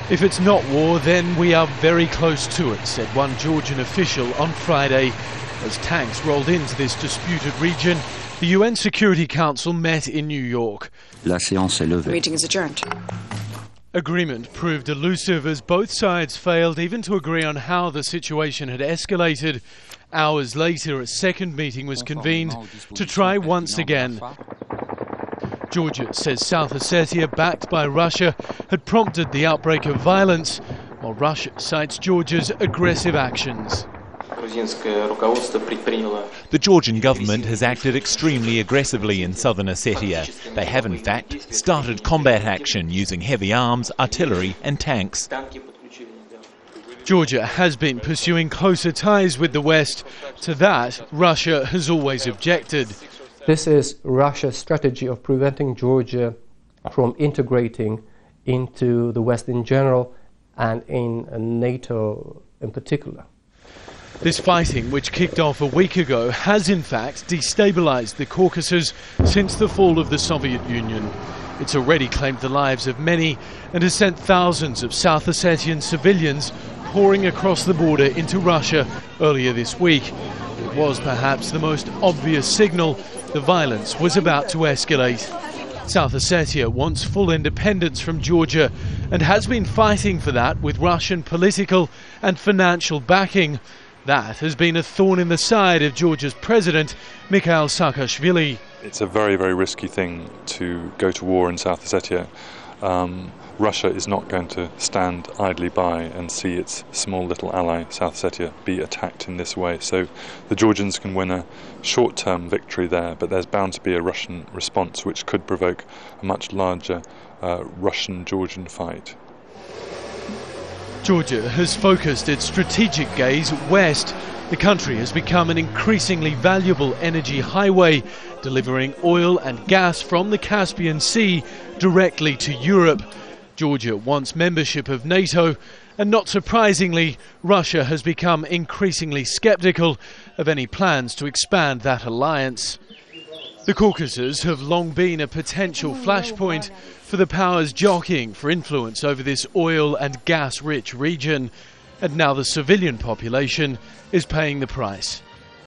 If it's not war, then we are very close to it, said one Georgian official on Friday. As tanks rolled into this disputed region, the UN Security Council met in New York. La séance est levée. The meeting is adjourned. Agreement proved elusive as both sides failed even to agree on how the situation had escalated. Hours later, a second meeting was convened to try once again. Georgia says South Ossetia, backed by Russia, had prompted the outbreak of violence, while Russia cites Georgia's aggressive actions. The Georgian government has acted extremely aggressively in southern Ossetia. They have, in fact, started combat action using heavy arms, artillery and tanks. Georgia has been pursuing closer ties with the West. To that, Russia has always objected. This is Russia's strategy of preventing Georgia from integrating into the West in general and in NATO in particular. This fighting, which kicked off a week ago, has in fact destabilized the Caucasus since the fall of the Soviet Union. It's already claimed the lives of many and has sent thousands of South Ossetian civilians pouring across the border into Russia earlier this week. It was perhaps the most obvious signal the violence was about to escalate. South Ossetia wants full independence from Georgia and has been fighting for that with Russian political and financial backing. That has been a thorn in the side of Georgia's president, Mikhail Saakashvili. It's a very, very risky thing to go to war in South Ossetia. Russia is not going to stand idly by and see its small little ally, South Ossetia, be attacked in this way. So the Georgians can win a short-term victory there, but there's bound to be a Russian response which could provoke a much larger Russian-Georgian fight. Georgia has focused its strategic gaze west. The country has become an increasingly valuable energy highway, delivering oil and gas from the Caspian Sea directly to Europe. Georgia wants membership of NATO, and not surprisingly, Russia has become increasingly skeptical of any plans to expand that alliance. The Caucasus have long been a potential flashpoint for the powers jockeying for influence over this oil and gas-rich region, and now the civilian population is paying the price.